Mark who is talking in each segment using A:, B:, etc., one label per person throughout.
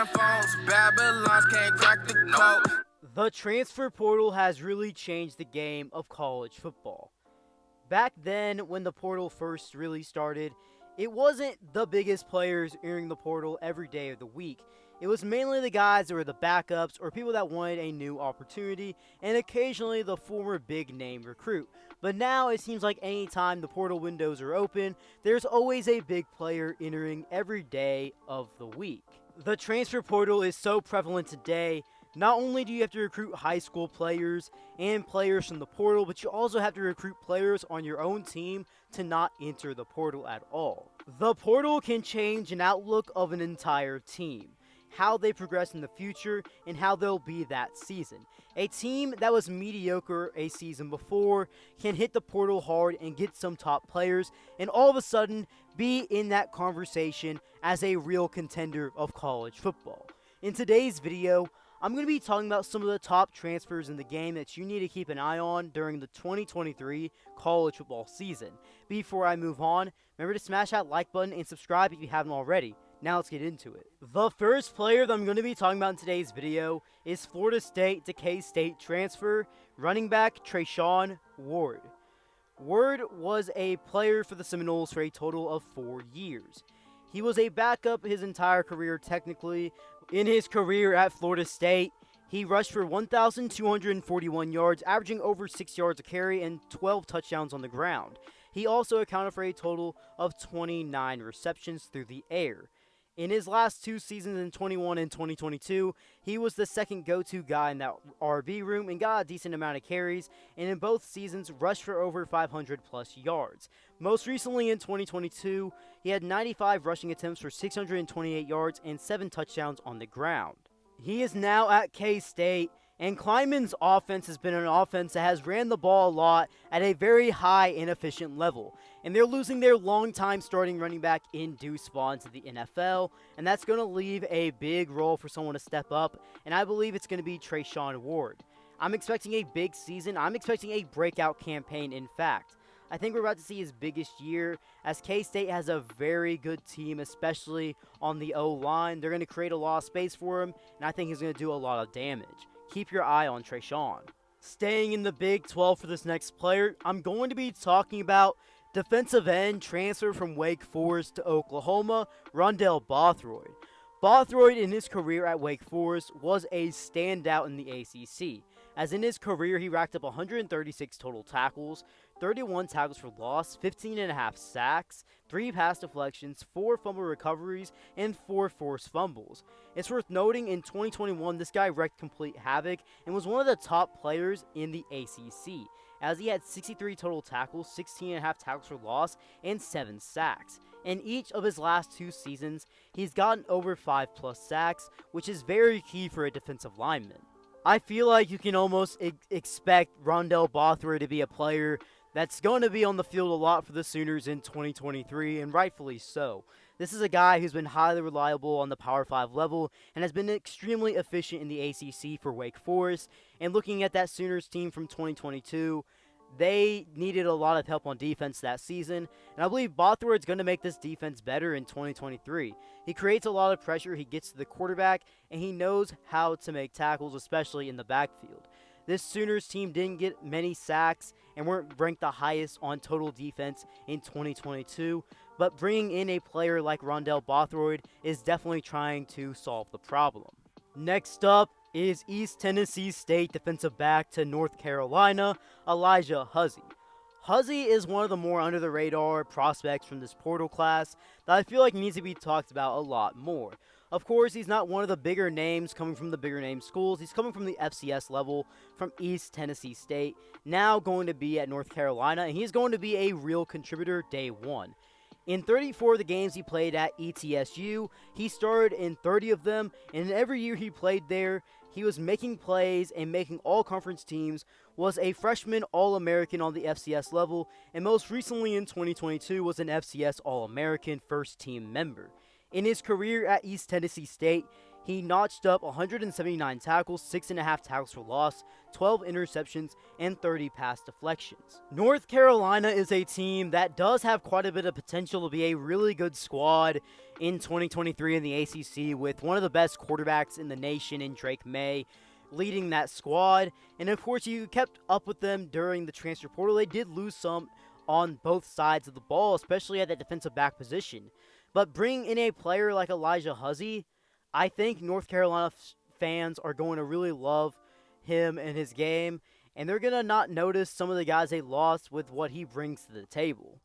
A: Damn phones, Babylons can't crack the code.
B: The transfer portal has really changed the game of college football. Back then, when the portal first really started, it wasn't the biggest players entering the portal every day of the week. It was mainly the guys that were the backups or people that wanted a new opportunity, and occasionally the former big name recruit. But now it seems like anytime the portal windows are open, there's always a big player entering every day of the week. The transfer portal is so prevalent today. Not only do you have to recruit high school players and players from the portal, but you also have to recruit players on your own team to not enter the portal at all. The portal can change an outlook of an entire team, how they progress in the future, and how they'll be that season. A team that was mediocre a season before can hit the portal hard and get some top players, and all of a sudden be in that conversation as a real contender of college football. In today's video, I'm going to be talking about some of the top transfers in the game that you need to keep an eye on during the 2023 college football season. Before I move on, remember to smash that like button and subscribe if you haven't already. Now let's get into it. The first player that I'm going to be talking about in today's video is Florida State to K-State transfer, running back Trey Ward. Ward was a player for the Seminoles for a total of 4 years. He was a backup his entire career technically. In his career at Florida State, he rushed for 1,241 yards, averaging over 6 yards a carry and 12 touchdowns on the ground. He also accounted for a total of 29 receptions through the air. In his last 2 seasons in 21 and 2022, he was the second go-to guy in that RB room and got a decent amount of carries, and in both seasons rushed for over 500 plus yards. Most recently in 2022, he had 95 rushing attempts for 628 yards and 7 touchdowns on the ground. He is now at K-State, and Kleinman's offense has been an offense that has ran the ball a lot at a very high and efficient level. And they're losing their longtime starting running back in Deuce Vaughn to the NFL, and that's going to leave a big role for someone to step up, and I believe it's going to be Trey Ward. I'm expecting a big season. I'm expecting a breakout campaign, in fact. I think we're about to see his biggest year, as K-State has a very good team, especially on the O-line. They're going to create a lot of space for him, and I think he's going to do a lot of damage. Keep your eye on Trey. Staying in the Big 12 for this next player, I'm going to be talking about defensive end transfer from Wake Forest to Oklahoma, Rondell Patterson. Patterson in his career at Wake Forest was a standout in the ACC, as in his career he racked up 136 total tackles, 31 tackles for loss, 15.5 sacks, 3 pass deflections, 4 fumble recoveries, and 4 forced fumbles. It's worth noting in 2021 this guy wreaked complete havoc and was one of the top players in the ACC, as he had 63 total tackles, 16.5 tackles for loss, and 7 sacks. In each of his last 2 seasons, he's gotten over 5+ sacks, which is very key for a defensive lineman. I feel like you can almost expect Rondell Patterson to be a player that's going to be on the field a lot for the Sooners in 2023, and rightfully so. This is a guy who's been highly reliable on the Power 5 level and has been extremely efficient in the ACC for Wake Forest. And looking at that Sooners team from 2022, they needed a lot of help on defense that season, and I believe Patterson is going to make this defense better in 2023. He creates a lot of pressure, he gets to the quarterback, and he knows how to make tackles, especially in the backfield. This Sooners team didn't get many sacks and weren't ranked the highest on total defense in 2022, but bringing in a player like Rondell Patterson is definitely trying to solve the problem. Next up is East Tennessee State defensive back to North Carolina, Hussey. Hussey is one of the more under-the-radar prospects from this portal class that I feel like needs to be talked about a lot more. Of course, he's not one of the bigger names coming from the bigger name schools. He's coming from the FCS level from East Tennessee State, now going to be at North Carolina, and he's going to be a real contributor day one. In 34 of the games he played at ETSU, he started in 30 of them, and every year he played there, he was making plays and making all-conference teams, was a freshman All-American on the FCS level, and most recently in 2022 was an FCS All-American first-team member. In his career at East Tennessee State, he notched up 179 tackles, 6.5 tackles for loss, 12 interceptions, and 30 pass deflections. North Carolina is a team that does have quite a bit of potential to be a really good squad in 2023 in the ACC with one of the best quarterbacks in the nation in Drake May leading that squad. And of course, you kept up with them during the transfer portal. They did lose some on both sides of the ball, especially at that defensive back position. But bringing in a player like Elijah Hussey, I think North Carolina fans are going to really love him and his game, and they're going to not notice some of the guys they lost with what he brings to the table.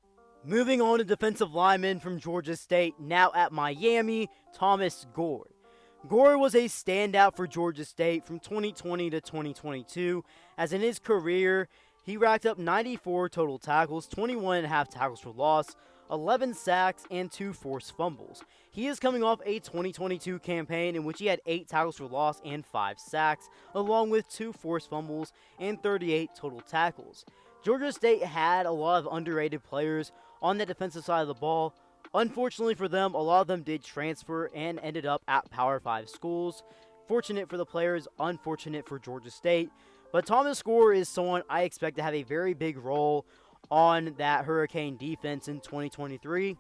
B: Moving on to defensive lineman from Georgia State, now at Miami, Thomas Gore. Gore was a standout for Georgia State from 2020 to 2022, as in his career, he racked up 94 total tackles, 21.5 tackles for loss, 11 sacks, and 2 forced fumbles. He is coming off a 2022 campaign in which he had 8 tackles for loss and 5 sacks, along with 2 forced fumbles and 38 total tackles. Georgia State had a lot of underrated players on the defensive side of the ball. Unfortunately for them, a lot of them did transfer and ended up at Power 5 schools. Fortunate for the players, unfortunate for Georgia State. But Thomas Gore is someone I expect to have a very big role on that Hurricane defense in 2023.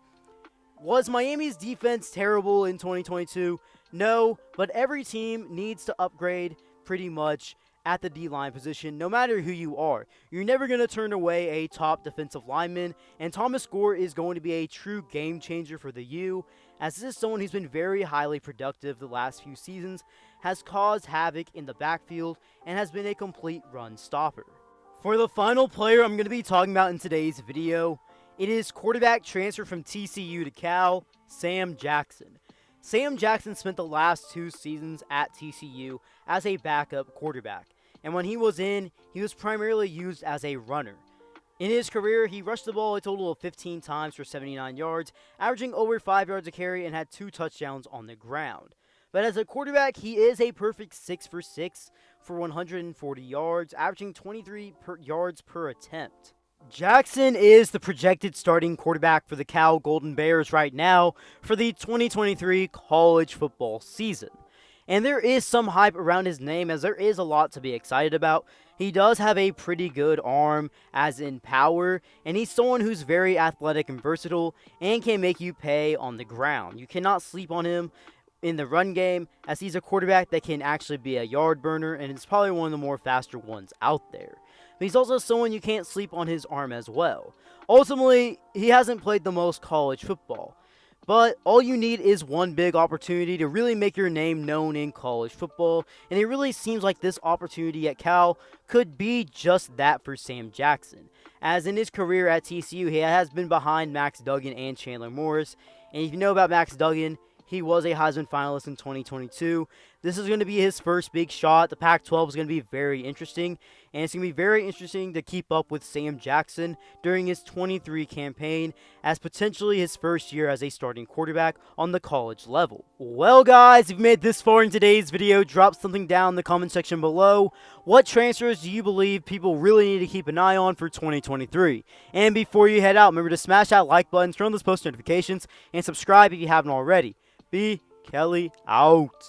B: Was Miami's defense terrible in 2022? No, but every team needs to upgrade pretty much at the D-line position, no matter who you are. You're never going to turn away a top defensive lineman, and Thomas Gore is going to be a true game changer for the U, as this is someone who's been very highly productive the last few seasons, has caused havoc in the backfield, and has been a complete run stopper. For the final player I'm going to be talking about in today's video, it is quarterback transfer from TCU to Cal, Sam Jackson. Sam Jackson spent the last 2 seasons at TCU as a backup quarterback, and when he was in, he was primarily used as a runner. In his career, he rushed the ball a total of 15 times for 79 yards, averaging over 5 yards a carry, and had 2 touchdowns on the ground. But as a quarterback, he is a perfect 6 for 6 for 140 yards, averaging 23 yards per attempt. Jackson is the projected starting quarterback for the Cal Golden Bears right now for the 2023 college football season. And there is some hype around his name, as there is a lot to be excited about. He does have a pretty good arm, as in power, and he's someone who's very athletic and versatile and can make you pay on the ground. You cannot sleep on him in the run game, as he's a quarterback that can actually be a yard burner, and it's probably one of the more faster ones out there. But he's also someone you can't sleep on his arm as well. Ultimately, he hasn't played the most college football, but all you need is one big opportunity to really make your name known in college football, and it really seems like this opportunity at Cal could be just that for Sam Jackson. As in his career at TCU, he has been behind Max Duggan and Chandler Morris, and if you know about Max Duggan, he was a Heisman finalist in 2022. This is going to be his first big shot. The Pac-12 is going to be very interesting, and it's going to be very interesting to keep up with Sam Jackson during his 23 campaign as potentially his first year as a starting quarterback on the college level. Well, guys, if you made this far in today's video, drop something down in the comment section below. What transfers do you believe people really need to keep an eye on for 2023? And before you head out, remember to smash that like button, turn on those post notifications, and subscribe if you haven't already. B. Kelly out.